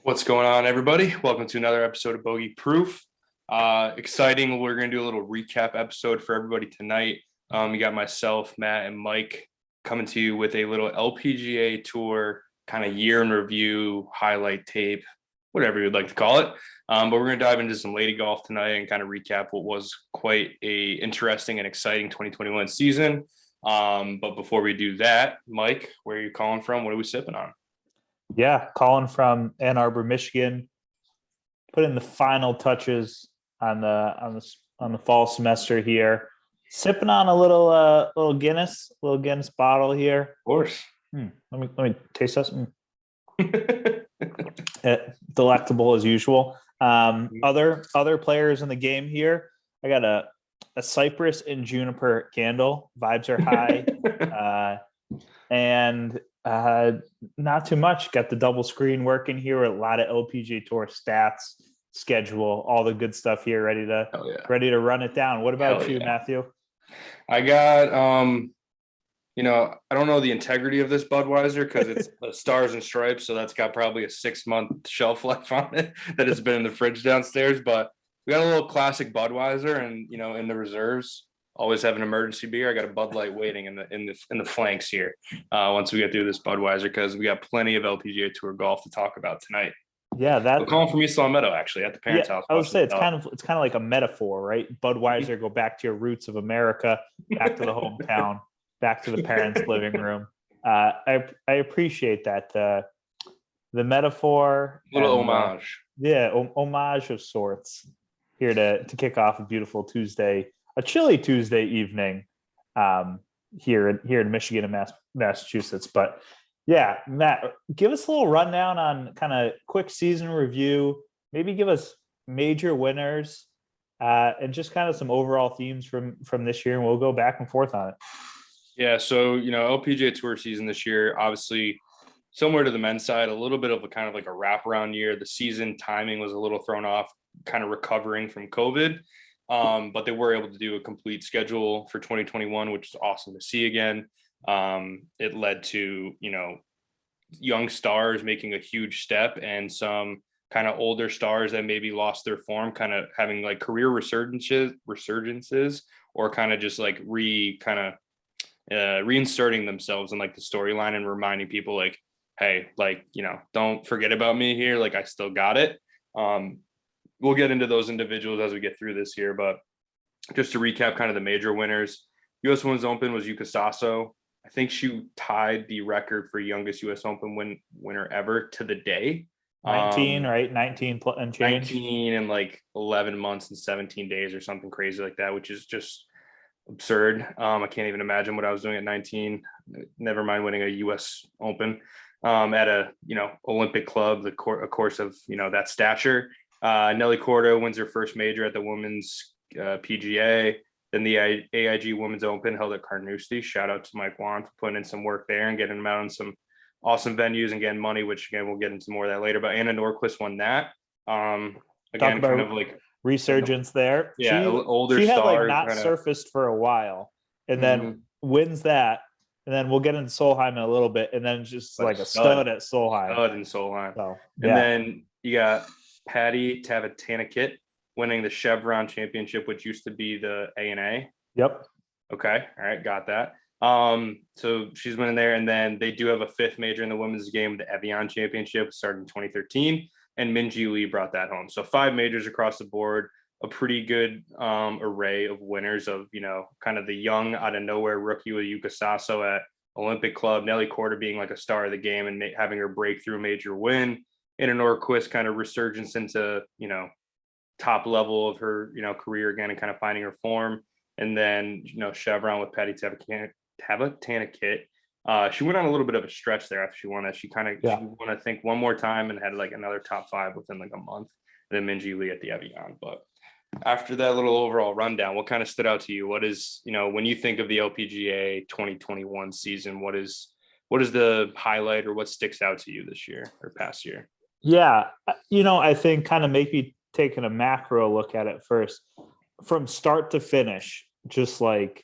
What's going on, everybody? Welcome to another episode of Bogey Proof. Exciting. We're going to do a little recap episode for everybody tonight. You got myself, Matt, and Mike coming to you with a little LPGA Tour kind of year in review, highlight tape, whatever you'd like to call it. But we're going to dive into some lady golf tonight and kind of recap what was quite a interesting and exciting 2021 season. But before we do that, Mike, where are you calling from? What are we sipping on? Yeah, calling from Ann Arbor, Michigan, putting the final touches on the fall semester here. Sipping on a little Guinness bottle here. Of course. Let me taste this. Delectable as usual. Other players in the game here. I got a cypress and juniper candle. Vibes are high. And not too much. Got the double screen working here. A lot of LPGA Tour stats, schedule, all the good stuff here. Ready to run it down. What about you, Matthew? I got I don't know the integrity of this Budweiser because it's stars and stripes, so that's got probably a 6-month shelf life on it that has been in the fridge downstairs. But we got a little classic Budweiser, and in the reserves, always have an emergency beer. I got a Bud Light waiting in the flanks here. Once we get through this Budweiser, because we got plenty of LPGA Tour golf to talk about tonight. Yeah, I'm calling from East Long Meadow, actually, at the parents' house. I would say it's kind of like a metaphor, right? Budweiser, go back to your roots of America, back to the hometown, back to the parents' living room. I appreciate that the metaphor, little homage. Homage of sorts here to kick off a beautiful Tuesday. A chilly Tuesday evening here in Michigan and Massachusetts. But yeah, Matt, give us a little rundown on kind of quick season review. Maybe give us major winners and just kind of some overall themes from this year, and we'll go back and forth on it. Yeah, so LPGA Tour season this year, obviously similar to the men's side, a little bit of a kind of like a wraparound year. The season timing was a little thrown off, kind of recovering from COVID. But they were able to do a complete schedule for 2021, which is awesome to see again. It led to, young stars making a huge step and some kind of older stars that maybe lost their form, kind of having like career resurgences or kind of just like reinserting themselves in like the storyline and reminding people like, hey, like, don't forget about me here. Like I still got it. We'll get into those individuals as we get through this here, but just to recap kind of the major winners, U.S. Women's Open was Yuka Saso. I think she tied the record for youngest U.S. Open winner ever to the day. 19, right? 19 and change. 19 and like 11 months and 17 days or something crazy like that, which is just absurd. I can't even imagine what I was doing at 19. Never mind winning a U.S. Open at a Olympic club, a course of that stature. Nelly Korda wins her first major at the women's PGA. Then the AIG Women's Open held at Carnoustie. Shout out to Mike Wan for putting in some work there and getting them out on some awesome venues and getting money, which again, we'll get into more of that later. But Anna Nordquist won that. Again, kind of like resurgence there. Yeah, older she had star. Like not surfaced for a while and then wins that. And then we'll get into Solheim in a little bit. And then just like a stud at Solheim. Stud in Solheim. So, and then you got Patty Tavatanakit winning the Chevron Championship, which used to be the ANA. Yep. Okay. All right. Got that. So she's winning there. And then they do have a fifth major in the women's game, the Evian Championship, started in 2013. And Minjee Lee brought that home. So 5 majors across the board, a pretty good array of winners of, kind of the young out of nowhere rookie with Yuka Saso at Olympic Club, Nelly Korda being like a star of the game and having her breakthrough major win. Anna Nordquist kind of resurgence into, top level of her, career again and kind of finding her form. And then, Chevron with Patty Tavatanakit. She went on a little bit of a stretch there after she won that. She won, I think, one more time and had like another top 5 within like a month. And then Minjee Lee at the Evian. But after that little overall rundown, what kind of stood out to you? What is, when you think of the LPGA 2021 season, what is the highlight or what sticks out to you this year or past year? Yeah. I think kind of maybe taking a macro look at it first from start to finish, just like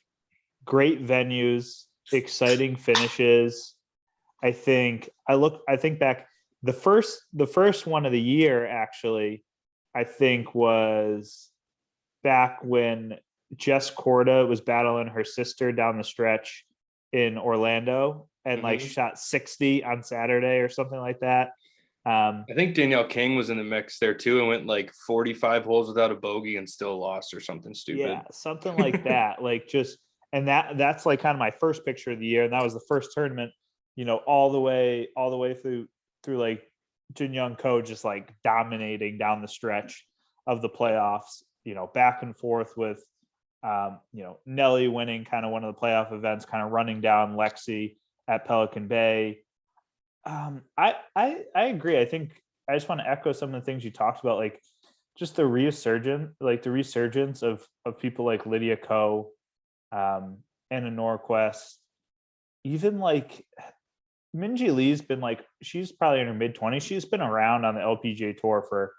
great venues, exciting finishes. I think back the first one of the year, actually, I think was back when Jess Corda was battling her sister down the stretch in Orlando and like Mhm. shot 60 on Saturday or something like that. I think Danielle King was in the mix there too and went like 45 holes without a bogey and still lost or something Yeah, stupid. something like that. Like just and that's like kind of my first picture of the year. And that was the first tournament, all the way through like Jin Young Ko just like dominating down the stretch of the playoffs, back and forth with Nelly winning kind of one of the playoff events, kind of running down Lexi at Pelican Bay. I agree. I think I just want to echo some of the things you talked about, like just the resurgence of people like Lydia Ko, Anna Norquist, even like Minji Lee's been like she's probably in her mid-20s. She's been around on the LPGA tour for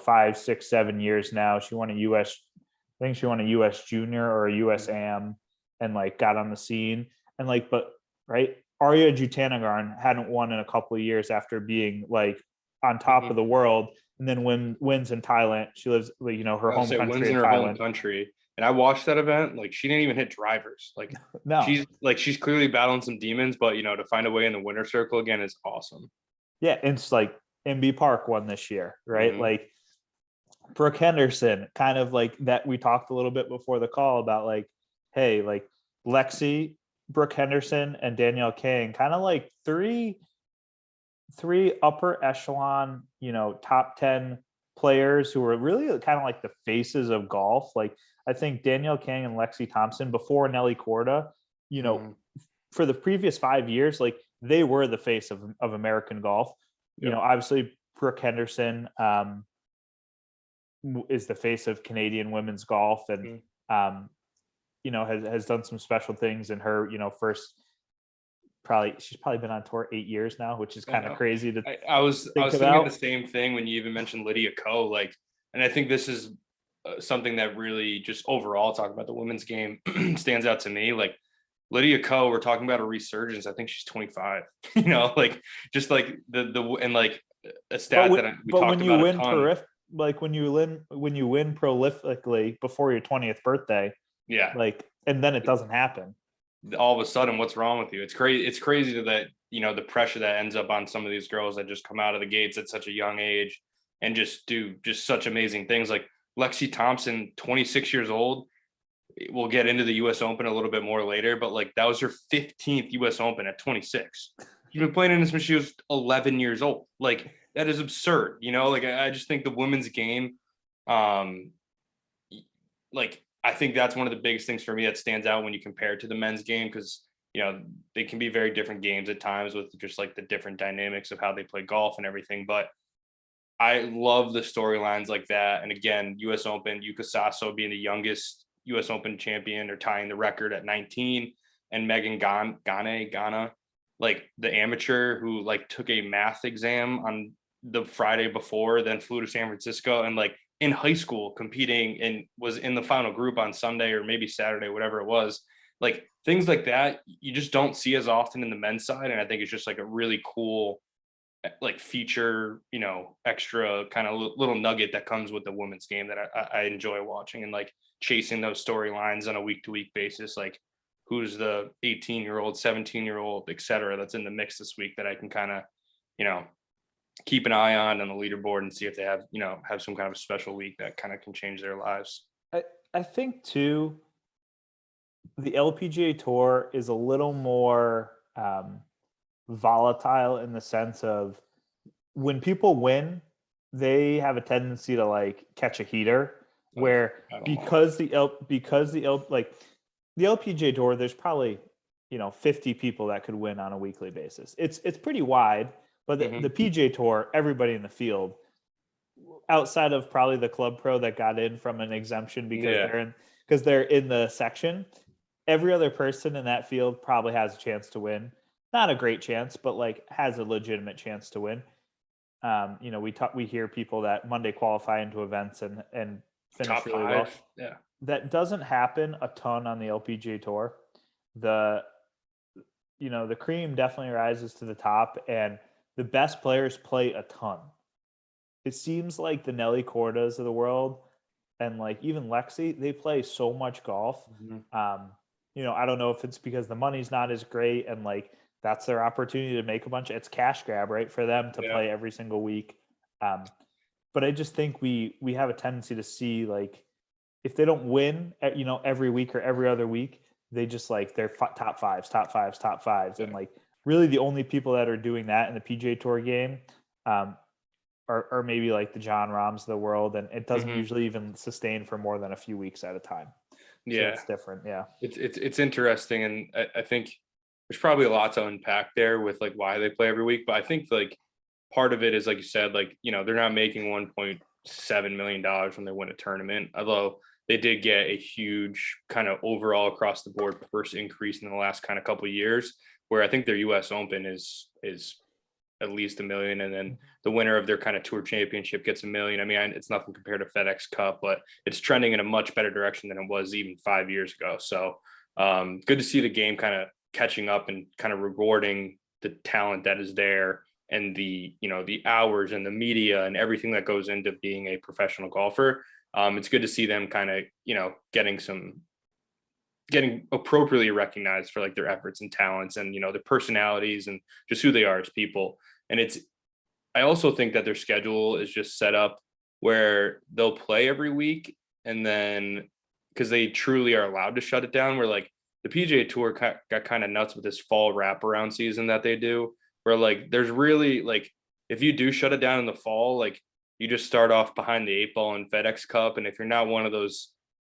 5, 6, 7 years now. I think she won a US junior or a US Mhm. AM and like got on the scene and like, but right, Arya Jutanagarn hadn't won in a couple of years after being like on top of Mhm. the world, and then wins in Thailand. She lives, her I would home say wins country in of her home Thailand. country. And I watched that event. Like she didn't even hit drivers. Like No, she's clearly battling some demons, but to find a way in the winner circle again is awesome. yeah, it's like MB Park won this year, right? Hmm. Like Brooke Henderson, kind of like that. We talked a little bit before the call about like, hey, like Lexi, Brooke Henderson, and Danielle King, kind of like three upper echelon, top 10 players who were really kind of like the faces of golf. Like I think Danielle King and Lexi Thompson before Nelly Corda, you know, Hmm. for the previous 5 years, like they were the face of American golf. Yep. Obviously Brooke Henderson is the face of Canadian women's golf, and Mhm. um, has done some special things in her, first probably she's probably been on tour 8 years now, which is I kind of know. crazy to I think was thinking the about. same thing when you even mentioned Lydia Ko. Like, and I think this is something that really just overall talking about the women's game stands out to me. Like Lydia Ko, we're talking about a resurgence. I think she's 25. Like just like the and like a stat that we But talked when you about a win ton. like when you win prolifically before your 20th birthday, Yeah, like, and then it doesn't happen. all of a sudden, what's wrong with you? It's crazy. It's crazy that the pressure that ends up on some of these girls that just come out of the gates at such a young age and just do just such amazing things. Like Lexi Thompson, 26 years old. We'll get into the U.S. Open a little bit more later, but like that was her 15th U.S. Open at 26. She's been playing in this when she was 11 years old. Like that is absurd. Like I just think the women's game, um, like I think that's one of the biggest things for me that stands out when you compare it to the men's game because they can be very different games at times with just like the different dynamics of how they play golf and everything. But I love the storylines like that. And again, U.S. Open, Yuka Sasso being the youngest U.S. Open champion or tying the record at 19, and Megan Ghana, like the amateur who like took a math exam on the Friday before, then flew to San Francisco and like in high school competing and was in the final group on Sunday or maybe Saturday, whatever it was. Like things like that, you just don't see as often in the men's side. And I think it's just like a really cool like feature, extra kind of little nugget that comes with the women's game that I enjoy watching and like chasing those storylines on a week to week basis. Like who's the 18-year-old, 17-year-old, et cetera, that's in the mix this week that I can kind of, you know, keep an eye on the leaderboard and see if they have some kind of a special week that kind of can change their lives. I think too, the LPGA tour is a little more volatile in the sense of when people win, they have a tendency to like catch a heater. Oh yeah, Where I don't know. like the LPGA tour, there's probably 50 people that could win on a weekly basis. It's pretty wide, but the Hmm. PGA tour, everybody in the field, outside of probably the club pro that got in from an exemption Yeah. because they're in the section, every other person in that field probably has a chance to win. Not a great chance, but like has a legitimate chance to win. We hear people that Monday qualify into events and finish Top really well. five. Yeah. That doesn't happen a ton on the LPGA tour. The the cream definitely rises to the top, and the best players play a ton. It seems like the Nelly Cordas of the world and like even Lexi, they play so much golf. I don't know if it's because the money's not as great and like that's their opportunity to make a bunch. It's cash grab, right, for them to play every single week. But I just think we have a tendency to see like if they don't win, every week or every other week, they just like they're top fives, and like really the only people that are doing that in the PGA Tour game are maybe like the John Rahms of the world, and it doesn't usually even sustain for more than a few weeks at a time. So it's different. Yeah, it's interesting, and I think there's probably a lot to unpack there with like why they play every week. But I think like part of it is like you said, like they're not making $1.7 million when they win a tournament, although they did get a huge kind of overall across the board purse increase in the last kind of couple of years, where I think their US Open is at least $1 million. And then the winner of their kind of tour championship gets $1 million. I mean, it's nothing compared to FedEx Cup, but it's trending in a much better direction than it was even 5 years ago. So good to see the game kind of catching up and kind of rewarding the talent that is there and the hours and the media and everything that goes into being a professional golfer. It's good to see them kind of, getting appropriately recognized for like their efforts and talents and, their personalities and just who they are as people. And I also think that their schedule is just set up where they'll play every week. And then because they truly are allowed to shut it down, where like the PGA Tour got kind of nuts with this fall wraparound season that they do, where like there's really like if you do shut it down in the fall, like you just start off behind the 8 ball in FedEx Cup. And if you're not one of those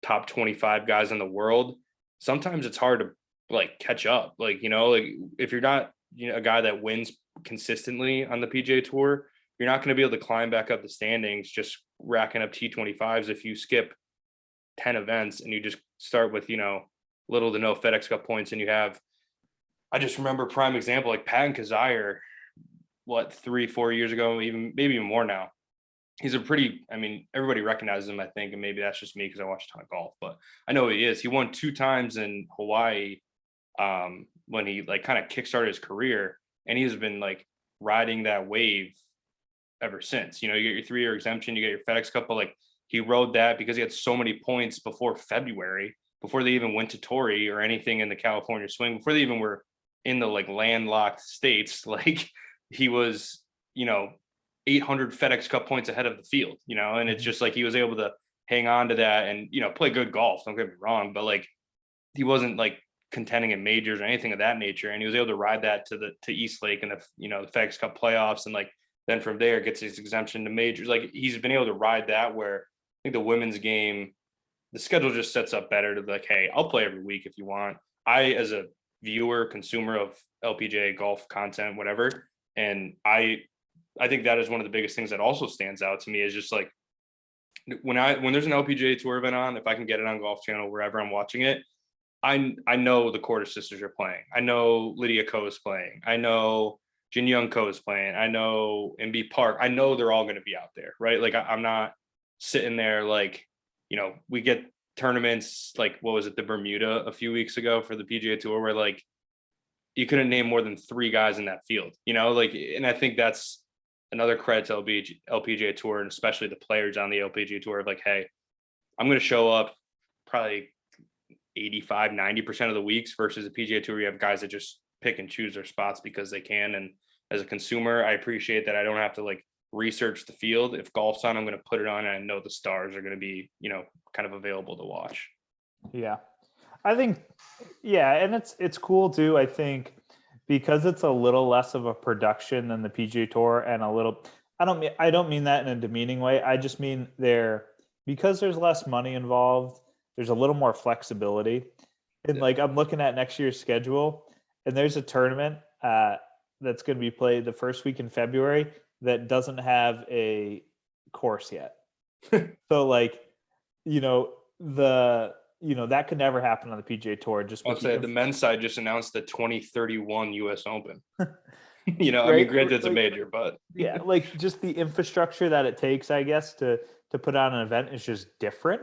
top 25 guys in the world, sometimes it's hard to like catch up. Like, like if you're not, a guy that wins consistently on the PGA Tour, you're not going to be able to climb back up the standings just racking up T25s if you skip 10 events and you just start with, little to no FedEx Cup points. And I just remember prime example, like Patton Kizzire, 3-4 years ago, maybe even more now. He's everybody recognizes him, I think, and maybe that's just me because I watch a ton of golf, but I know he is. He won 2 times in Hawaii when he like kind of kickstarted his career, and he's been like riding that wave ever since. You get your 3-year exemption, you get your FedEx Cup, but like he rode that because he had so many points before February, before they even went to Torrey or anything in the California swing, before they even were in the like landlocked states. Like he was, 800 FedEx Cup points ahead of the field, and it's just like he was able to hang on to that and, play good golf. Don't get me wrong, but like he wasn't like contending in majors or anything of that nature. And he was able to ride that to East Lake and the FedEx Cup playoffs. And like, then from there gets his exemption to majors. Like he's been able to ride that, where I think the women's game, the schedule just sets up better to be like, hey, I'll play every week if you want. I, as a viewer, consumer of LPGA golf content, whatever, and I think that is one of the biggest things that also stands out to me is just like when there's an LPGA Tour event on, if I can get it on Golf Channel, wherever I'm watching it, I know the Corder sisters are playing. I know Lydia Ko is playing. I know Jin Young Ko is playing. I know MB Park. I know they're all going to be out there, right? Like I'm not sitting there like, we get tournaments like, what was it, the Bermuda a few weeks ago for the PGA Tour, where like you couldn't name more than 3 guys in that field, like, and I think that's another credit to LPGA Tour, and especially the players on the LPGA Tour of like, hey, I'm going to show up probably 85-90% of the weeks versus the PGA Tour. You have guys that just pick and choose their spots because they can. And as a consumer, I appreciate that I don't have to like research the field. If golf's on, I'm going to put it on and I know the stars are going to be, kind of available to watch. Yeah, I think, and it's cool too. I think because it's a little less of a production than the PGA Tour, and I don't mean that in a demeaning way. I just mean because there's less money involved, there's a little more flexibility. And like I'm looking at next year's schedule, and there's a tournament that's going to be played the first week in February that doesn't have a course yet. So like, that could never happen on the PGA Tour. Just I'll say the men's side just announced the 2031 US Open. Right? I mean, granted it's a major, but yeah, like just the infrastructure that it takes, I guess, to put on an event is just different.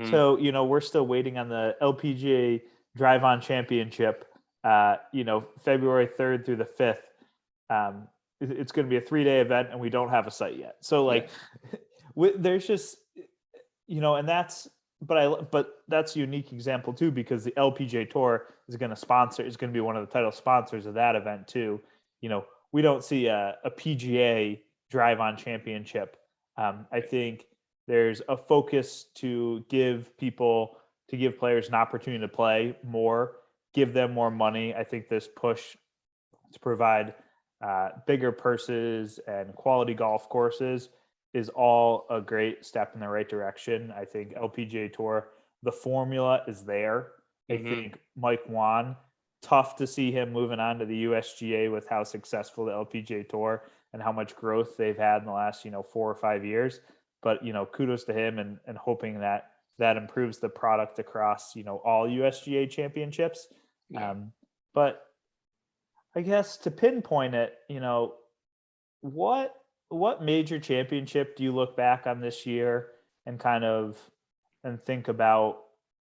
So, we're still waiting on the LPGA Drive On Championship, February 3rd through the 5th. it's going to be a 3-day event and we don't have a site yet. So like, there's just, and but that's a unique example too, because the LPGA Tour is going to be one of the title sponsors of that event too. We don't see a PGA Drive On Championship. I think there's a focus to give players an opportunity to play more, give them more money. I think this push to provide bigger purses and quality golf courses is all a great step in the right direction. I think LPGA Tour, the formula is there. I think Mike Wan, tough to see him moving on to the USGA with how successful the LPGA Tour and how much growth they've had in the last 4 or 5 years. But kudos to him, and hoping that improves the product across all USGA championships. Yeah. But I guess to pinpoint it, what major championship do you look back on this year and think about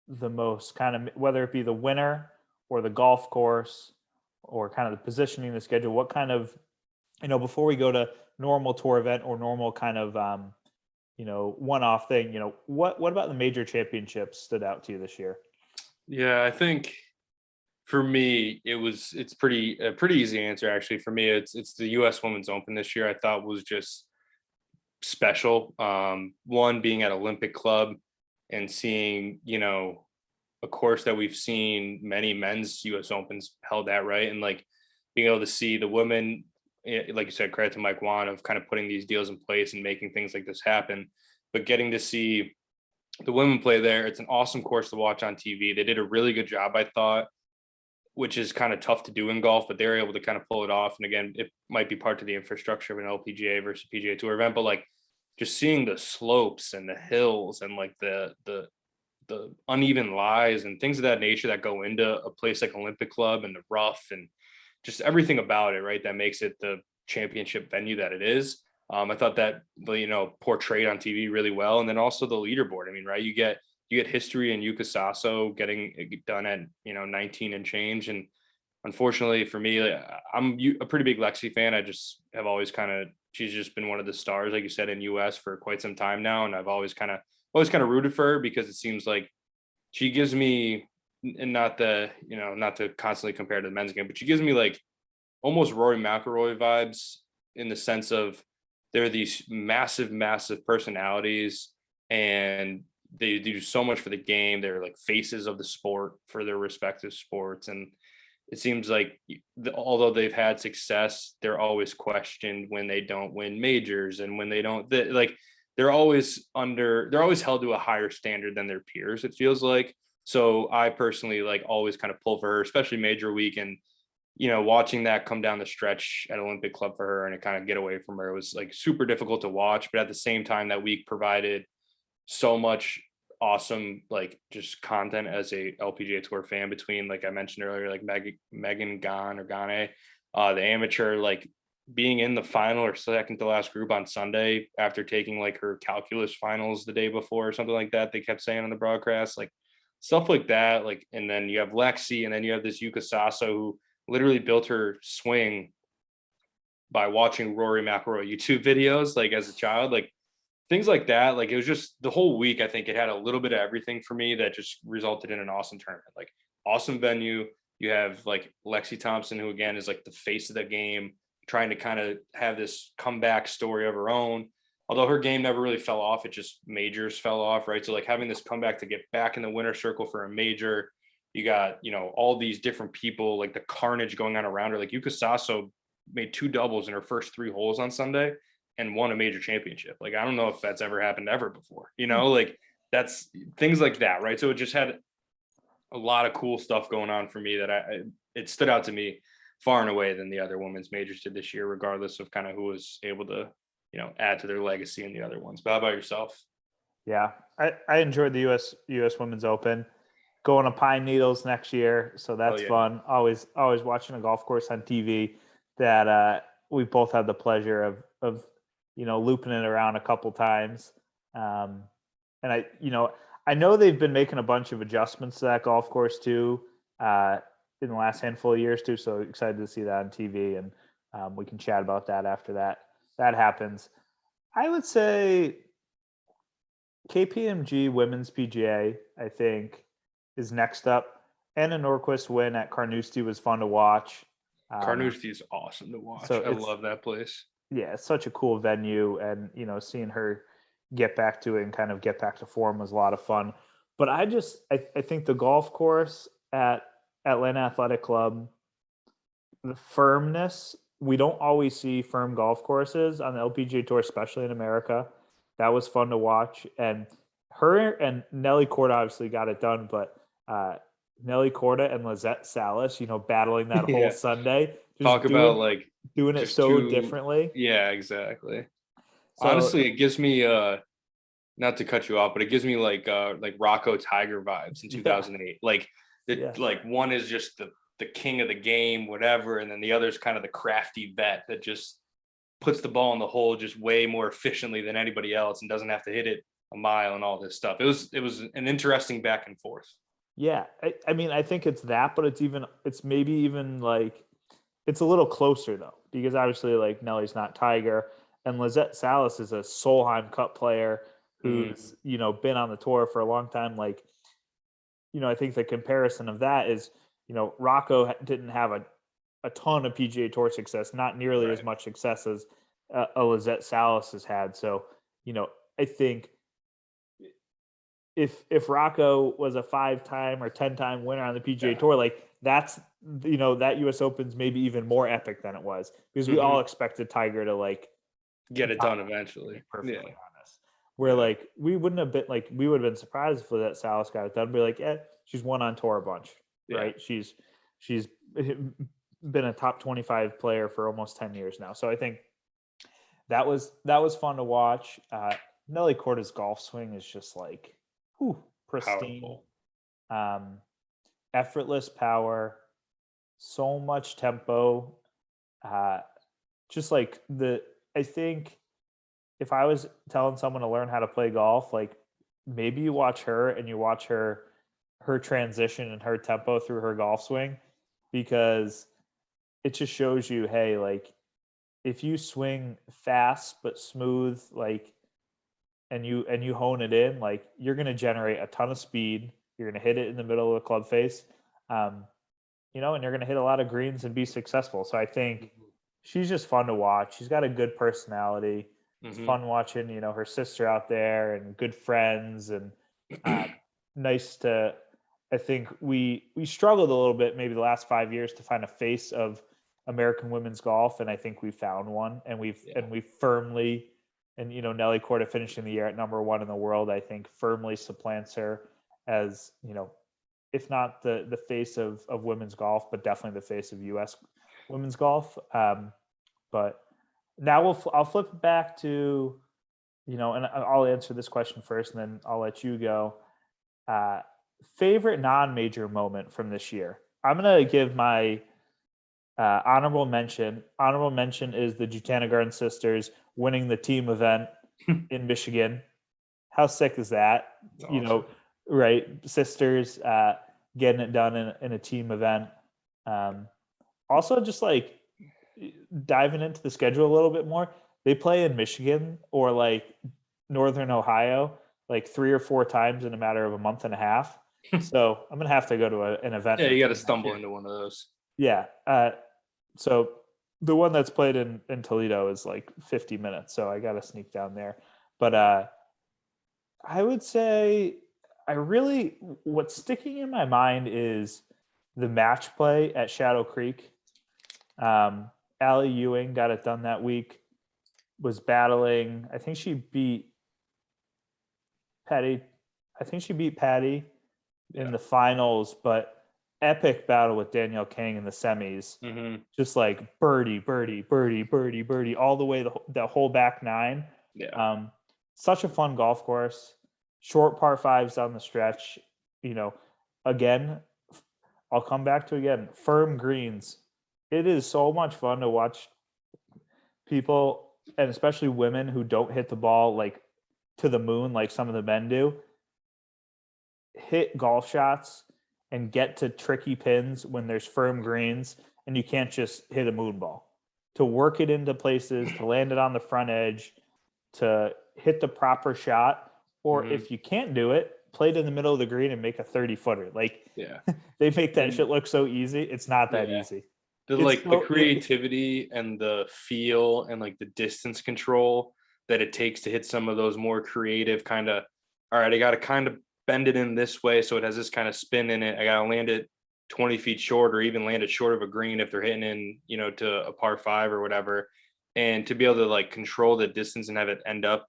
the most, kind of whether it be the winner or the golf course or kind of the positioning, the schedule? What kind of, before we go to normal tour event or normal kind of one-off thing, what about the major championships stood out to you this year? Yeah, I think for me, it's a pretty easy answer actually. For me, it's the U.S. Women's Open this year. I thought was just special. One, being at Olympic Club and seeing a course that we've seen many men's U.S. Opens held at, right, and like being able to see the women, like you said, credit to Mike Wan of kind of putting these deals in place and making things like this happen. But getting to see the women play there, it's an awesome course to watch on TV. They did a really good job, I thought, which is kind of tough to do in golf, but they're able to kind of pull it off. And again, it might be part of the infrastructure of an LPGA versus PGA Tour event, but like just seeing the slopes and the hills and like the uneven lies and things of that nature that go into a place like Olympic Club, and the rough and just everything about it, right, that makes it the championship venue that it is. I thought that portrayed on TV really well, and then also the leaderboard. I mean, right, you get history in Yuka Sasso getting it done at 19 and change, and unfortunately for me, I'm a pretty big Lexi fan. I just have always she's just been one of the stars, like you said, in US for quite some time now, and I've always kind of rooted for her, because it seems like she gives me, and not to constantly compare to the men's game, but she gives me like almost Rory McIlroy vibes, in the sense of they're these massive personalities, and they do so much for the game. They're like faces of the sport for their respective sports. And it seems like although they've had success, they're always questioned when they don't win majors, and when they don't, they're always held to a higher standard than their peers, it feels like. So I personally always kind of pull for her, especially major week. And watching that come down the stretch at Olympic Club for her and it kind of get away from her, it was like super difficult to watch. But at the same time, that week provided so much awesome just content as a LPGA Tour fan, between, like I mentioned earlier, like Megan Gane, the amateur, being in the final or second to last group on Sunday after taking her calculus finals the day before or something like that. They kept saying on the broadcast, stuff like that. And then you have Lexi, and then you have this Yuka Sasso who literally built her swing by watching Rory McIlroy YouTube videos, as a child, things like that. It was just the whole week. I think it had a little bit of everything for me that just resulted in an awesome tournament, awesome venue. You have Lexi Thompson, who again is the face of the game, trying to kind of have this comeback story of her own. Although her game never really fell off, it just majors fell off, right? So having this comeback to get back in the winner's circle for a major, you got, all these different people, the carnage going on around her. Yuka Sasso made 2 doubles in her first 3 holes on Sunday and won a major championship. I don't know if that's ever happened ever before, that's things like that, right? So it just had a lot of cool stuff going on for me that it stood out to me far and away than the other women's majors did this year, regardless of kind of who was able to, add to their legacy in the other ones. But how about yourself? Yeah, I enjoyed the US Women's Open. Going to Pine Needles next year, so that's fun. Always watching a golf course on TV that we both had the pleasure of looping it around a couple times. And I know they've been making a bunch of adjustments to that golf course too in the last handful of years too. So excited to see that on TV. And We can chat about that after that happens. I would say KPMG Women's PGA, I think, is next up. Anna Norquist win at Carnoustie was fun to watch. Carnoustie is awesome to watch. So I love that place. Yeah, it's such a cool venue, and seeing her get back to it and kind of get back to form was a lot of fun. But I think the golf course at Atlanta Athletic Club, the firmness, we don't always see firm golf courses on the LPGA Tour, especially in America. That was fun to watch, and her and Nelly Korda obviously got it done, but Nelly Korda and Lizette Salas, battling that whole Yeah. Sunday, Talk about like doing it just so two. differently. Yeah, exactly. So Honestly, it gives me not to cut you off, but it gives me like Rocco Tiger vibes in Yeah. 2008. Like one is just the king of the game, whatever, and then the other is kind of the crafty vet that just puts the ball in the hole just way more efficiently than anybody else and doesn't have to hit it a mile and all this stuff. It was an interesting back and forth. Yeah, I mean, I think it's that, but it's maybe even like it's a little closer though, because obviously like Nelly's not Tiger, and Lizette Salas is a Solheim Cup player who's been on the tour for a long time. Like, I think the comparison of that is, Rocco didn't have a ton of PGA Tour success, not nearly as much success as a Lizette Salas has had. So, I think if Rocco was a 5-time or 10-time winner on the PGA Tour, like that's that U.S. Open's maybe even more epic than it was, because we all expected Tiger to like get it done eventually. Perfectly honest, where like we wouldn't have been like we would have been surprised if that Salas got it done. Be like, she's won on tour a bunch, right? She's been a top 25 player for almost 10 years now. So I think that was fun to watch. Nelly Korda's golf swing is just like pristine, effortless power, so much tempo. Just like I think if I was telling someone to learn how to play golf, like maybe you watch her and you watch her transition and her tempo through her golf swing, because it just shows you, hey, like if you swing fast but smooth, like and you hone it in, like you're going to generate a ton of speed. You're going to hit it in the middle of the club face, and you're going to hit a lot of greens and be successful. So I think she's just fun to watch. She's got a good personality. It's fun watching, her sister out there and good friends, and nice to. I think we struggled a little bit maybe the last 5 years to find a face of American women's golf, and I think we found one, and we firmly. And Nelly Korda finishing the year at number 1 in the world, I think firmly supplants her as if not the face of women's golf, but definitely the face of U.S. women's golf. But now I'll flip it back to and I'll answer this question first, and then I'll let you go. Favorite non-major moment from this year? I'm gonna give my honorable mention. Honorable mention is the Jutanagarn sisters winning the team event in Michigan. How sick is that? Awesome. Right? Sisters getting it done in a team event. Also, just like diving into the schedule a little bit more, they play in Michigan or like Northern Ohio like 3 or 4 times in a matter of a month and a half. So I'm gonna have to go to an event. Yeah, you got to stumble into one of those. Yeah. So the one that's played in Toledo is like 50 minutes. So I got to sneak down there. But I would say what's sticking in my mind is the match play at Shadow Creek. Allie Ewing got it done that week, was battling. I think she beat Patty in the finals, but epic battle with Danielle Kang in the semis. Just like birdie all the way the whole back 9. Such a fun golf course. Short par 5s down the stretch. Again, I'll come back to firm greens. It is so much fun to watch people, and especially women who don't hit the ball like to the moon like some of the men do, hit golf shots and get to tricky pins when there's firm greens, and you can't just hit a moon ball. to work it into places, to land it on the front edge, to hit the proper shot, or Mhm. if you can't do it, play it in the middle of the green and make a 30-footer. Like Yeah. they make that And shit look so easy. It's not that yeah. easy. The It's like the so creativity and the feel and like the distance control that it takes to hit some of those more creative kind of, all right, I got to kind of bend it in this way so it has this kind of spin in it. I got to land it 20 feet short or even land it short of a green if they're hitting in, to a par five or whatever. And to be able to like control the distance and have it end up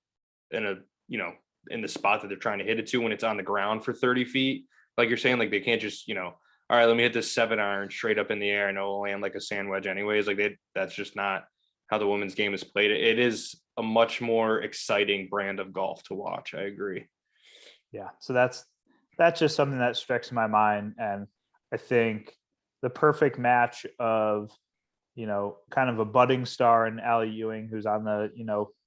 in a, you know, in the spot that they're trying to hit it to when it's on the ground for 30 feet. Like you're saying, like they can't just, all right, let me hit this 7-iron straight up in the air and it'll land like a sand wedge anyways. Like that's just not how the women's game is played. It is a much more exciting brand of golf to watch. I agree. yeah. So that's just something that strikes my mind. And I think the perfect match of, kind of a budding star in Allie Ewing, who's on the,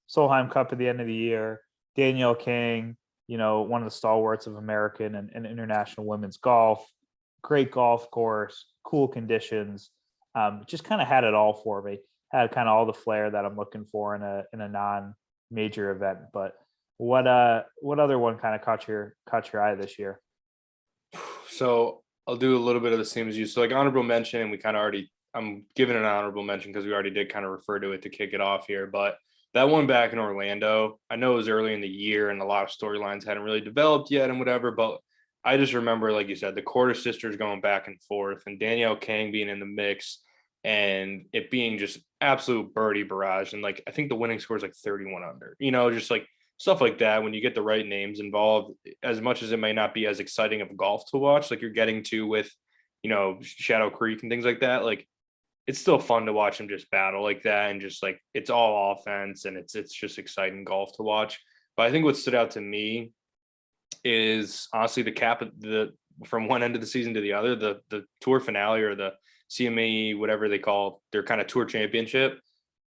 Solheim Cup at the end of the year, Danielle King, one of the stalwarts of American and international women's golf, great golf course, cool conditions. Just kind of had it all for me. Had kind of all the flair that I'm looking for in a non-major event. But what other one kind of caught your eye this year? So I'll do a little bit of the same as you. So like honorable mention, and we kind of already, I'm giving an honorable mention because we already did kind of refer to it to kick it off here. But that one back in Orlando, I know it was early in the year and a lot of storylines hadn't really developed yet and whatever, but I just remember, like you said, the Quarter sisters going back and forth and Danielle Kang being in the mix and it being just absolute birdie barrage. And like, I think the winning score is like 31 under, just like stuff like that. When you get the right names involved, as much as it may not be as exciting of golf to watch, like you're getting to with, Shadow Creek and things like that, like it's still fun to watch them just battle like that and just like it's all offense and it's just exciting golf to watch. But I think what stood out to me is honestly the cap of the from one end of the season to the other, the tour finale or the CME, whatever they call their kind of tour championship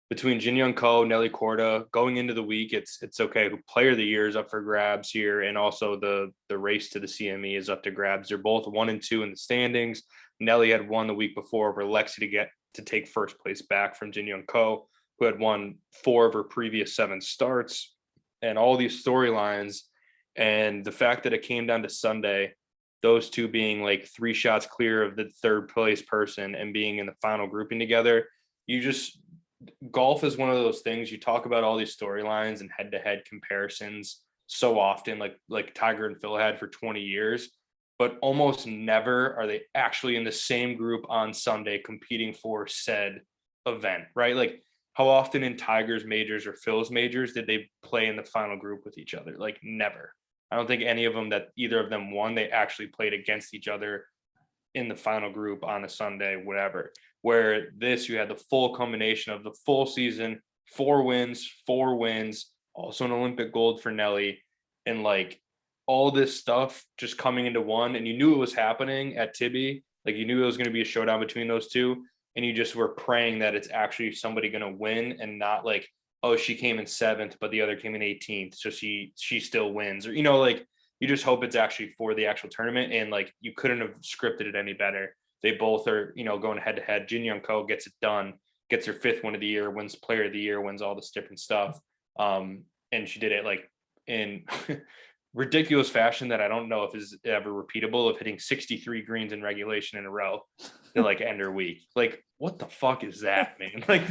between Jin Young Ko, Nelly Korda going into the week. It's okay. Player of the year is up for grabs here, and also the race to the CME is up to grabs. They're both 1 and 2 in the standings. Nelly had won the week before over Lexi to take first place back from Jin Young Ko, who had won 4 of her previous 7 starts, and all these storylines. And the fact that it came down to Sunday, those two being like 3 shots clear of the third place person and being in the final grouping together, you just golf is one of those things you talk about all these storylines and head-to-head comparisons so often, like Tiger and Phil had for 20 years, but almost never are they actually in the same group on Sunday competing for said event, right? Like how often in Tiger's majors or Phil's majors did they play in the final group with each other? Like never. I don't think any of them that either of them won, they actually played against each other in the final group on a Sunday, whatever. Where this, you had the full combination of the full season, 4 wins, also an Olympic gold for Nelly, and like all this stuff just coming into one. And you knew it was happening at Tibby. Like you knew it was going to be a showdown between those two. And you just were praying that it's actually somebody going to win and not like, oh, she came in 7th, but the other came in 18th. So she still wins. Or, like you just hope it's actually for the actual tournament. And like you couldn't have scripted it any better. They both are, going head to head. Jin Young Ko gets it done, gets her 5th win of the year, wins player of the year, wins all this different stuff. And she did it like in ridiculous fashion that I don't know if is ever repeatable, of hitting 63 greens in regulation in a row to like end her week. Like, what the fuck is that, man? Like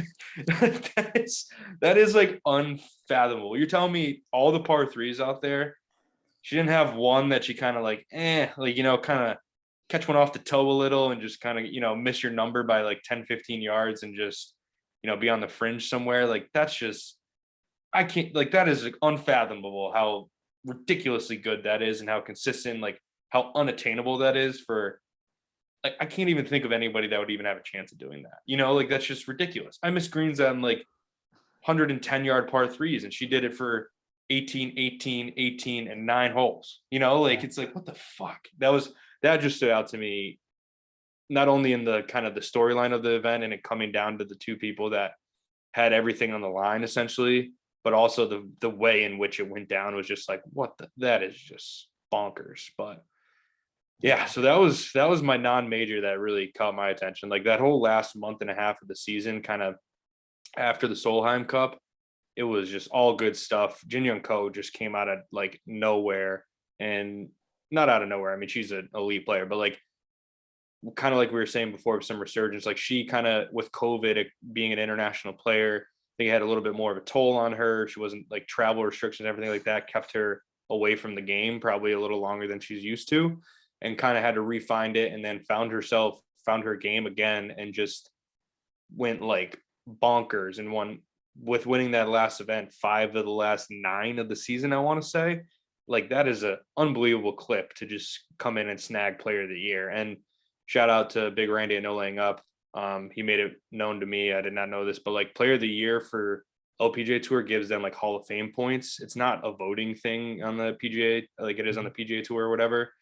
that is like unfathomable. You're telling me all the par 3s out there, she didn't have one that she kind of like, kind of catch one off the toe a little and just kind of, miss your number by like 10, 15 yards and just, be on the fringe somewhere. Like that's just, I can't, like that is like unfathomable how ridiculously good that is and how consistent, like how unattainable that is for, like, I can't even think of anybody that would even have a chance of doing that. Like that's just ridiculous. I miss greens on like 110-yard par 3s and she did it for 18, 18, 18, and 9 holes. Like it's like, what the fuck? That just stood out to me, not only in the kind of the storyline of the event and it coming down to the two people that had everything on the line essentially, but also the way in which it went down was just like, that is just bonkers. But yeah, so that was my non-major that really caught my attention. Like that whole last month and a half of the season kind of after the Solheim Cup, it was just all good stuff. Jin Young Ko just came out of like nowhere, and not out of nowhere. I mean, she's an elite player, but like kind of like we were saying before, some resurgence. Like she kind of with COVID being an international player, I think it had a little bit more of a toll on her. She wasn't like travel restrictions, everything like that kept her away from the game probably a little longer than she's used to, and kind of had to refind it, and then found her game again, and just went like bonkers and won with winning that last event, 5 of the last 9 of the season, I want to say. Like that is an unbelievable clip to just come in and snag player of the year. And shout out to Big Randy and No Laying Up. He made it known to me. I did not know this, but like player of the year for LPGA Tour gives them like Hall of Fame points. It's not a voting thing on the PGA like it is on the PGA Tour or whatever.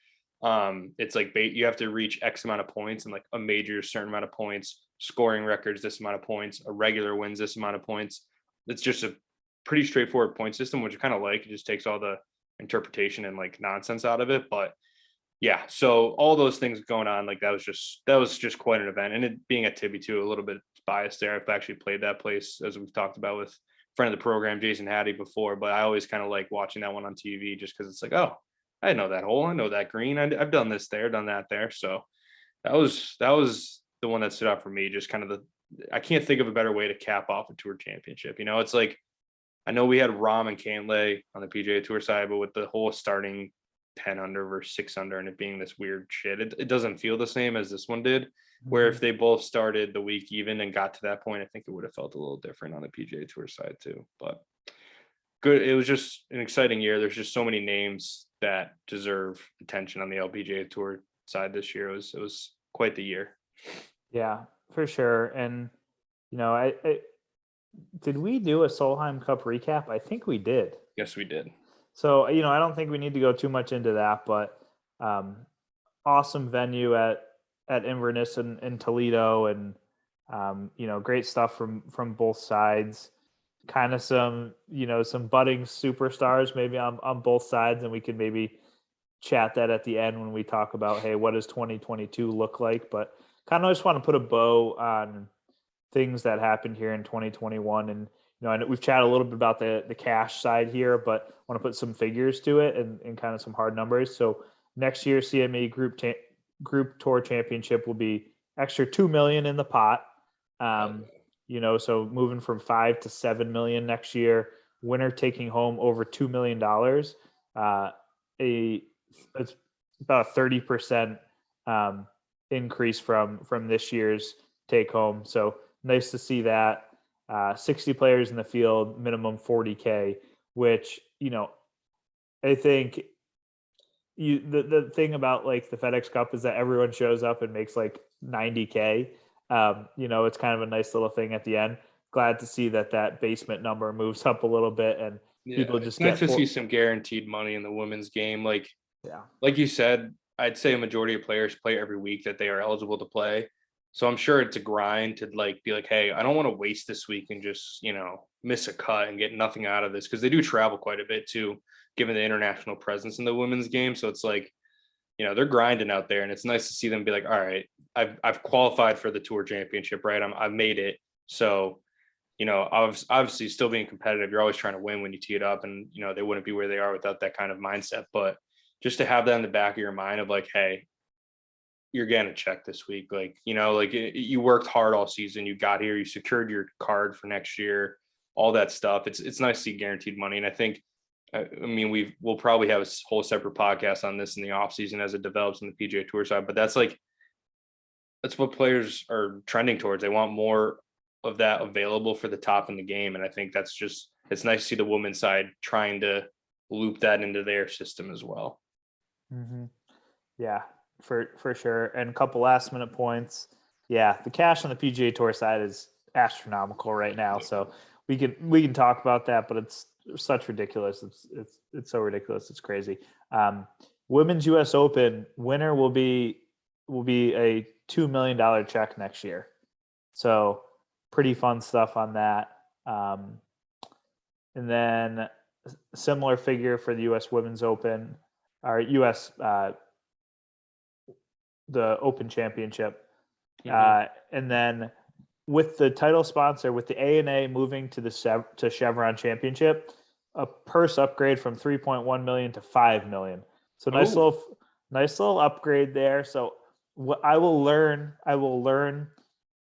It's like you have to reach X amount of points, and like a major certain amount of points, scoring records this amount of points, a regular wins this amount of points. It's just a pretty straightforward point system, which I kind of like. It just takes all the interpretation and like nonsense out of it. But yeah, so all those things going on, like that was just quite an event. And it being at Tibby too, a little bit biased there. I've actually played that place, as we've talked about with friend of the program, Jason Hattie, before, but I always kind of like watching that one on TV just because it's like, oh, I know that hole, I know that green, I've done this there, done that there. So that was the one that stood out for me. Just kind of I can't think of a better way to cap off a tour championship. You know, it's like I know we had Rahm and Cantlay on the PGA Tour side, but with the whole starting 10 under versus 6 under and it being this weird shit, it doesn't feel the same as this one did. Where if they both started the week even and got to that point, I think it would have felt a little different on the PGA Tour side too. But good. It was just an exciting year. There's just so many names that deserve attention on the LPGA Tour side this year. It was quite the year. Yeah, for sure. And I did we do a Solheim Cup recap? I think we did. Yes, we did. So I don't think we need to go too much into that, but awesome venue at Inverness in Toledo, and great stuff from both sides. Kind of some some budding superstars maybe on both sides, and we could maybe chat that at the end when we talk about, hey, what does 2022 look like? But kind of just want to put a bow on things that happened here in 2021. And I know we've chatted a little bit about the cash side here, but I want to put some figures to it and kind of some hard numbers. So next year CME Group Tour Championship will be extra 2 million in the pot. So moving from 5 to 7 million next year. Winner taking home over $2 million. It's about a 30% increase from this year's take home. So nice to see that. 60 players in the field, minimum 40K, which I think the thing about like the FedEx Cup is that everyone shows up and makes like 90K. It's kind of a nice little thing at the end. Glad to see that basement number moves up a little bit, and people just it's nice to see some guaranteed money in the women's game. Like you said, I'd say a majority of players play every week that they are eligible to play. So I'm sure it's a grind to like be like, hey, I don't want to waste this week and just miss a cut and get nothing out of this, because they do travel quite a bit too, given the international presence in the women's game. So it's like, they're grinding out there, and it's nice to see them be like, all right, I've qualified for the tour championship, right? I've made it. So, obviously still being competitive, you're always trying to win when you tee it up, and, they wouldn't be where they are without that kind of mindset. But just to have that in the back of your mind of like, hey, you're getting a check this week. Like, you worked hard all season, you got here, you secured your card for next year, all that stuff. It's nice to see guaranteed money. And I think, we'll probably have a whole separate podcast on this in the off season as it develops in the PGA Tour side, but that's what players are trending towards. They want more of that available for the top in the game. And I think it's nice to see the women's side trying to loop that into their system as well. Mm-hmm. Yeah, for sure. And a couple last minute points. Yeah, the cash on the PGA Tour side is astronomical right now. So we can talk about that, but it's such ridiculous. It's so ridiculous. It's crazy. Women's US Open winner will be a $2 million check next year. So pretty fun stuff on that. And then similar figure for the US Women's Open, or US the Open Championship. And then with the title sponsor, with the A&A moving to to Chevron Championship, a purse upgrade from 3.1 million to 5 million. So Oh, nice little upgrade there. So what I will learn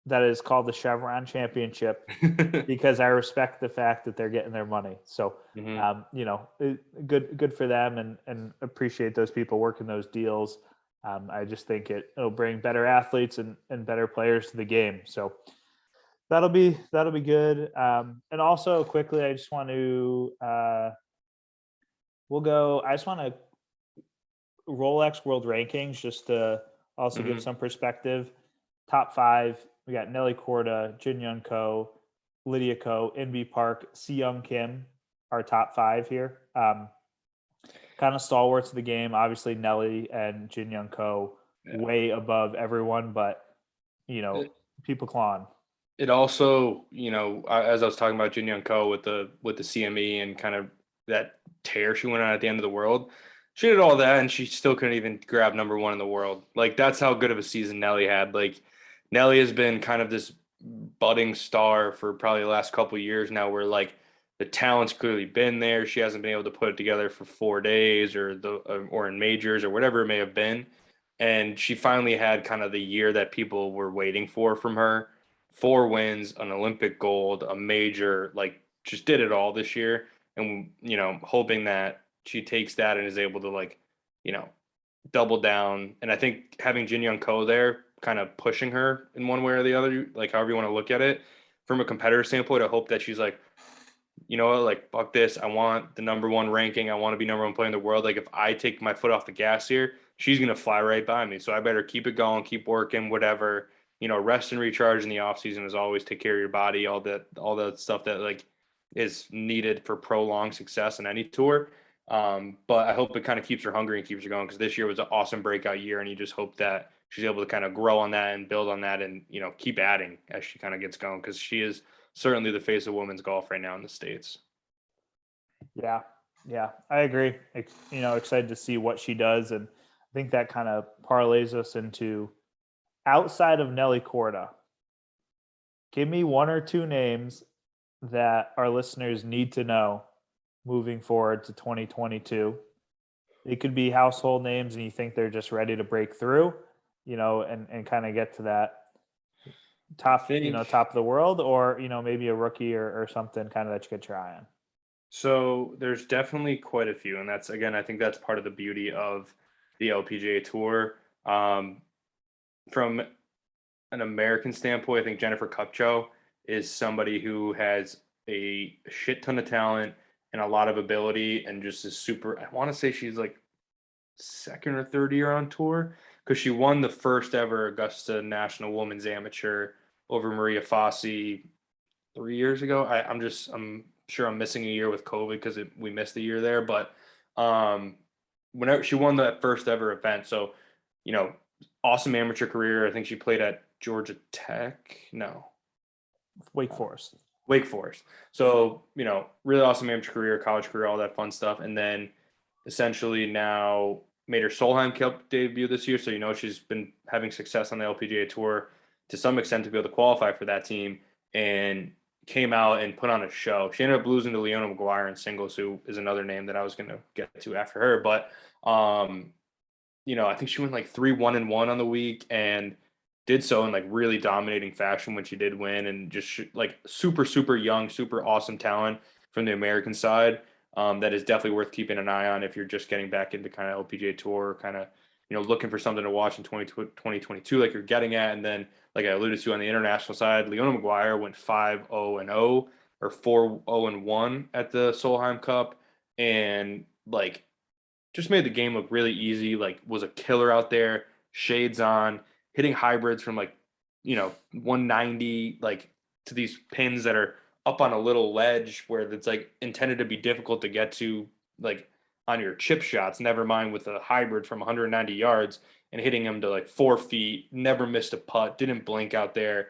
that is called the Chevron Championship because I respect the fact that they're getting their money. So, Mhm. good for them, and appreciate those people working those deals. I just think it'll bring better athletes and better players to the game. So that'll be good. And also quickly, I just want to we'll go. I just want to Rolex World Rankings just to also give Mhm. some perspective. Top five, we got Nelly Korda, Jin Young Ko, Lydia Ko, Inbee Park, Si Young Kim, our top five here. Kind of stalwarts of the game. Obviously, Nelly and Jin Young Ko Yeah. way above everyone, but It, people clawing. it also, as I was talking about Jin Young Ko with the CME and kind of that tear she went on at the end of the world, she did all that and she still couldn't even grab number one in the world. Like that's how good of a season Nelly had. Like Nelly has been kind of this budding star for probably the last couple of years now, where like the talent's clearly been there. She hasn't been able to put it together for 4 days or in majors or whatever it may have been, and she finally had kind of the year that people were waiting for from her. 4 wins, an Olympic gold, a major, like just did it all this year. And, hoping that she takes that and is able to like, you know, double down. And I think having Jin Young Ko there kind of pushing her in one way or the other, like however you want to look at it, from a competitor standpoint, I hope that she's like, you know what, like fuck this. I want the number one ranking. I want to be number one player in the world. Like if I take my foot off the gas here, she's gonna fly right by me. So I better keep it going, keep working, whatever. Rest and recharge in the off season is always take care of your body, all that stuff that like is needed for prolonged success in any tour. But I hope it kind of keeps her hungry and keeps her going because this year was an awesome breakout year, and you just hope that she's able to kind of grow on that and build on that, and keep adding as she kind of gets going because she is certainly the face of women's golf right now in the States. Yeah, yeah, I agree. Excited to see what she does, and I think that kind of parlays us into outside of Nelly Korda. Give me one or two names that our listeners need to know moving forward to 2022. It could be household names, and you think they're just ready to break through, and kind of get to that I top, think top of the world, or maybe a rookie or something kind of that you could try on. so. There's definitely quite a few, and that's again, I think that's part of the beauty of the LPGA Tour. Um, from an American standpoint, I think Jennifer Kupcho is somebody who has a shit ton of talent and a lot of ability, and just is super. I want to say she's like second or third year on tour because she won the first ever Augusta National Women's Amateur over Maria Fassi 3 years ago. I'm sure I'm missing a year with COVID because we missed the year there, but um, whenever she won that first ever event, so you know, awesome amateur career. I think she played at Georgia Tech. No, Wake Forest. Wake Forest. So, really awesome amateur career, college career, all that fun stuff. And then essentially now made her Solheim Cup debut this year. So, she's been having success on the LPGA Tour to some extent to be able to qualify for that team and came out and put on a show. She ended up losing to Leona McGuire in singles, who is another name that I was going to get to after her. But, I think she went like 3-1-1 on the week and did so in like really dominating fashion when she did win, and just like super super young, super awesome talent from the American side. That is definitely worth keeping an eye on if you're just getting back into kind of LPGA Tour, kind of looking for something to watch in 2022, like you're getting at. And then, like I alluded to on the international side, Leona McGuire went 5-0-0 or 4-0-1 at the Solheim Cup, and like just made the game look really easy. Like was a killer out there, shades on, hitting hybrids from like 190 like to these pins that are up on a little ledge where it's like intended to be difficult to get to, like on your chip shots. Never mind with a hybrid from 190 yards and hitting them to like 4 feet. Never missed a putt. Didn't blink out there.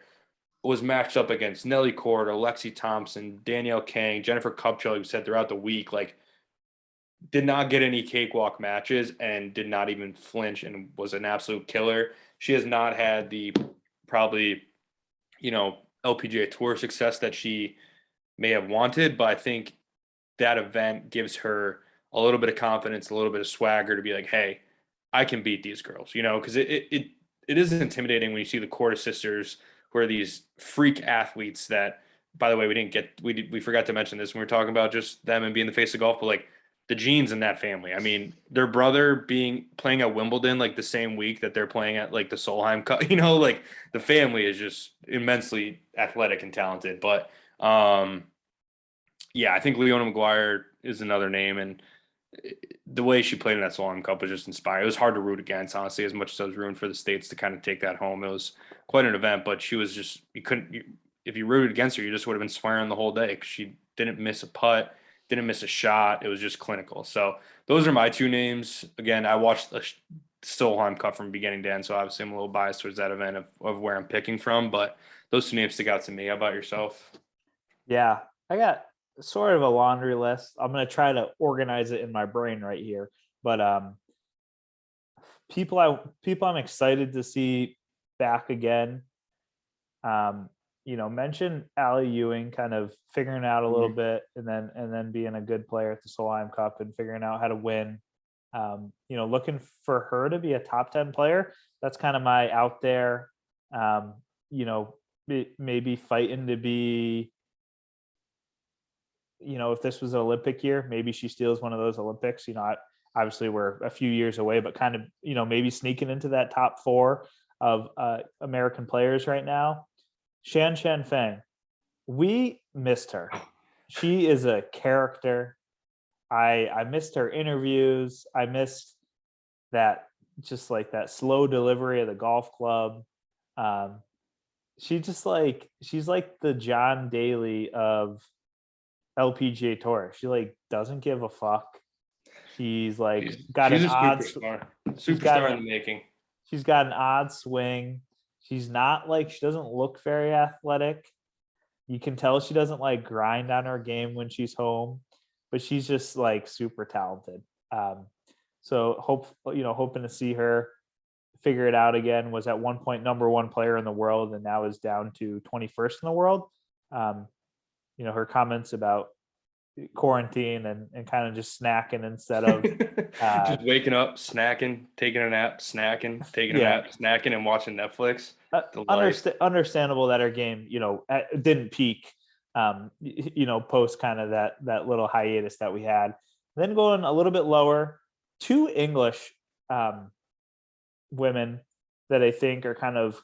Was matched up against Nelly Cord, Alexi Thompson, Danielle Kang, Jennifer Kupcho, who said throughout the week, like did not get any cakewalk matches and did not even flinch and was an absolute killer. She has not had the probably, LPGA Tour success that she may have wanted, but I think that event gives her a little bit of confidence, a little bit of swagger to be like, hey, I can beat these girls, because it is intimidating when you see the Corda sisters, who are these freak athletes that, by the way, we forgot to mention this when we were talking about just them and being the face of golf, but like the genes in that family. I mean, their brother playing at Wimbledon like the same week that they're playing at like the Solheim Cup, like the family is just immensely athletic and talented. But yeah, I think Leona McGuire is another name, and the way she played in that Solheim Cup was just inspiring. It was hard to root against, honestly, as much as I was rooting for the States to kind of take that home. It was quite an event, but she was just, if you rooted against her, you just would have been swearing the whole day because she didn't miss a putt, didn't miss a shot. It was just clinical. So those are my two names. Again, I watched the Solheim Cup from beginning to end, so obviously I'm a little biased towards that event of where I'm picking from, but those two names stick out to me. How about yourself? Yeah, I got sort of a laundry list. I'm going to try to organize it in my brain right here. But people I'm excited to see back again. Mention Allie Ewing kind of figuring out a little bit and then being a good player at the Solheim Cup and figuring out how to win. Looking for her to be a top 10 player. That's kind of my out there. Maybe fighting to be, if this was an Olympic year, maybe she steals one of those Olympics. Obviously we're a few years away, but kind of, maybe sneaking into that top 4 of American players right now. Shan Feng, we missed her. She is a character. I missed her interviews. I missed that, just like that slow delivery of the golf club. She's like the John Daly of LPGA Tour. She like doesn't give a fuck. She's got she's an a odd superstar in the making. She's got an odd swing. She's not she doesn't look very athletic. You can tell she doesn't grind on her game when she's home, but she's just super talented. So hoping to see her figure it out again. Was at one point number 1 player in the world and now is down to 21st in the world. Her comments about quarantine and kind of just snacking instead of just waking up, snacking, taking a nap, snacking, taking a nap, snacking, and watching Netflix. Understandable that her game, didn't peak, post kind of that little hiatus that we had. Then going a little bit lower, 2 English women that I think are kind of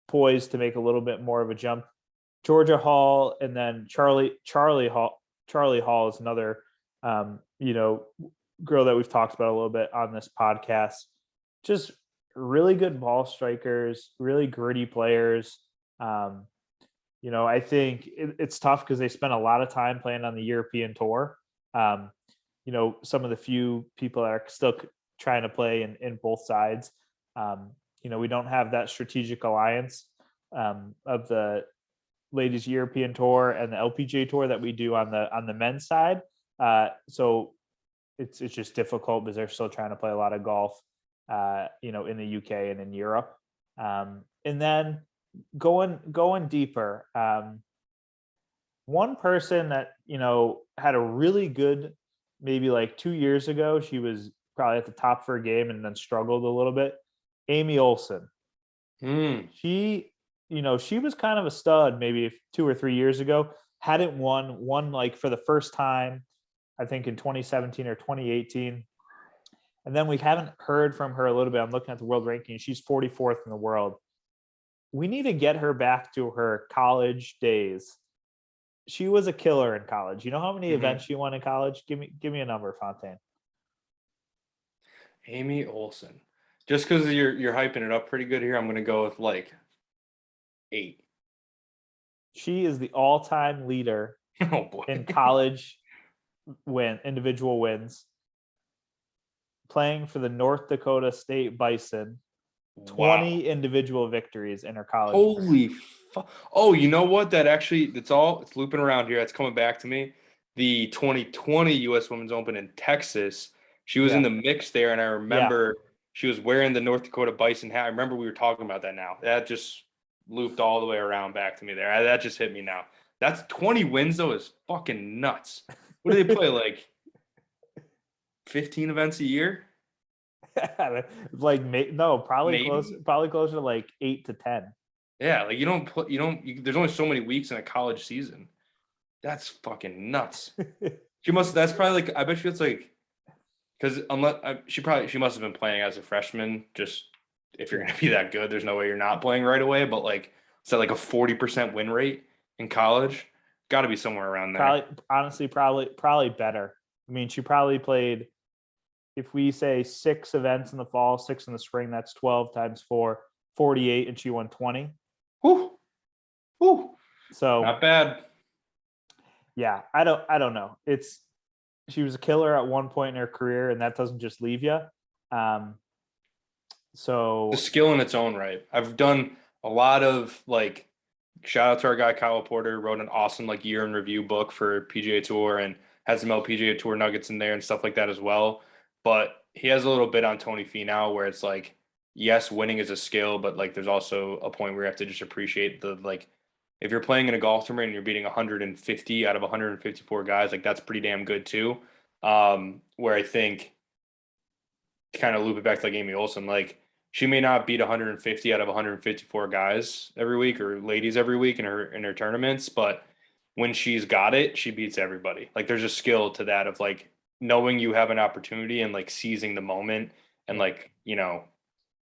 poised to make a little bit more of a jump. Georgia Hall and then Charlie Hall. Charlie Hall is another, girl that we've talked about a little bit on this podcast. Just really good ball strikers, really gritty players. I think it's tough because they spent a lot of time playing on the European tour. Some of the few people that are still trying to play in both sides. We don't have that strategic alliance of the ladies European tour and the LPGA tour that we do on the men's side. So it's just difficult because they're still trying to play a lot of golf, in the UK and in Europe. And then going deeper, one person that, had a really good, maybe 2 years ago, she was probably at the top of her game and then struggled a little bit. Amy Olsen. She was kind of a stud maybe 2 or 3 years ago. Hadn't won for the first time, I think in 2017 or 2018. And then we haven't heard from her a little bit. I'm looking at the world ranking. She's 44th in the world. We need to get her back to her college days. She was a killer in college. You know how many events she won in college? Give me a number, Fontaine. Amy Olsen. Just because you're hyping it up pretty good here, I'm going to go with 8. She is the all-time leader in college individual wins. Playing for the North Dakota State Bison. 20 individual victories in her college. Holy fuck. Oh, you know what? It's looping around here. That's coming back to me. The 2020 U.S. Women's Open in Texas. She was in the mix there, and I remember she was wearing the North Dakota Bison hat. I remember we were talking about that now. That just looped all the way around back to me there. That just hit me now. That's 20 wins though is fucking nuts. What do they play, like 15 events a year? Like no, Maybe. probably closer to like 8 to 10. Yeah, like there's only so many weeks in a college season. That's fucking nuts. That's probably like, I bet you it's like, because she must have been playing as a freshman. Just if you're going to be that good, there's no way you're not playing right away. But like, is that like a 40% win rate in college? Got to be somewhere around there. Probably, honestly, probably better. I mean, she probably played, if we say 6 events in the fall, 6 in the spring, that's 12 times 4, 48, and she won 20. Whew. Whew. So not bad. Yeah, I don't know. She was a killer at one point in her career, and that doesn't just leave you. So the skill in its own right. I've done a lot of like, shout out to our guy Kyle Porter, wrote an awesome like year in review book for PGA Tour and had some LPGA Tour nuggets in there and stuff like that as well. But he has a little bit on Tony Finau where it's like, yes, winning is a skill, but like there's also a point where you have to just appreciate the like, if you're playing in a golf tournament and you're beating 150 out of 154 guys, like that's pretty damn good too. Where I think, kind of loop it back to like Amy Olsen, like she may not beat 150 out of 154 guys every week or ladies every week in her tournaments, but when she's got it, she beats everybody. Like there's a skill to that of like knowing you have an opportunity and like seizing the moment and like,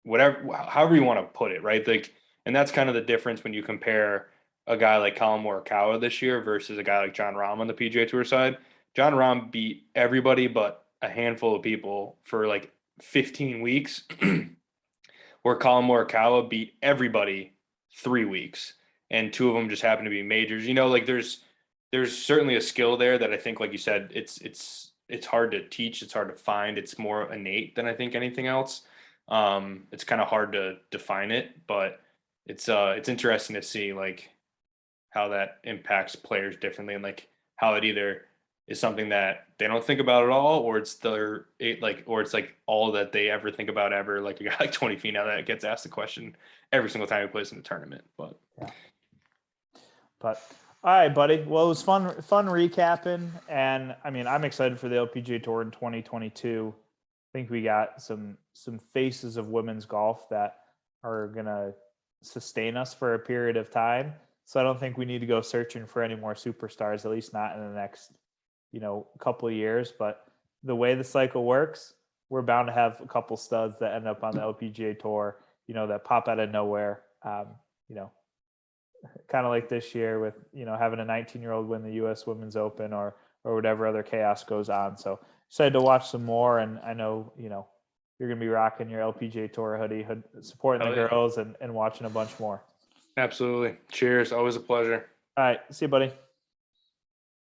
whatever, however you want to put it, right? Like, and that's kind of the difference when you compare a guy like Colin Morikawa this year versus a guy like John Rahm on the PGA Tour side. John Rahm beat everybody but a handful of people for like 15 weeks, where Colin Morikawa beat everybody 3 weeks, and 2 of them just happen to be majors. Like there's certainly a skill there that I think, like you said, it's hard to teach, it's hard to find. It's more innate than I think anything else. It's kind of hard to define it, but it's interesting to see like how that impacts players differently and like how it either is something that they don't think about at all, or it's like all that they ever think about ever. Like a guy like Tony Finau that gets asked the question every single time he plays in a tournament. But all right, buddy. Well, it was fun recapping, and I mean, I'm excited for the LPGA Tour in 2022. I think we got some faces of women's golf that are gonna sustain us for a period of time. So I don't think we need to go searching for any more superstars, at least not in the next, couple of years. But the way the cycle works, we're bound to have a couple studs that end up on the LPGA Tour, that pop out of nowhere. Kind of like this year with, having a 19-year-old win the U.S. Women's Open or whatever other chaos goes on. So excited to watch some more. And I know, you're going to be rocking your LPGA Tour hoodie, supporting the girls and watching a bunch more. Absolutely. Cheers. Always a pleasure. All right. See you, buddy.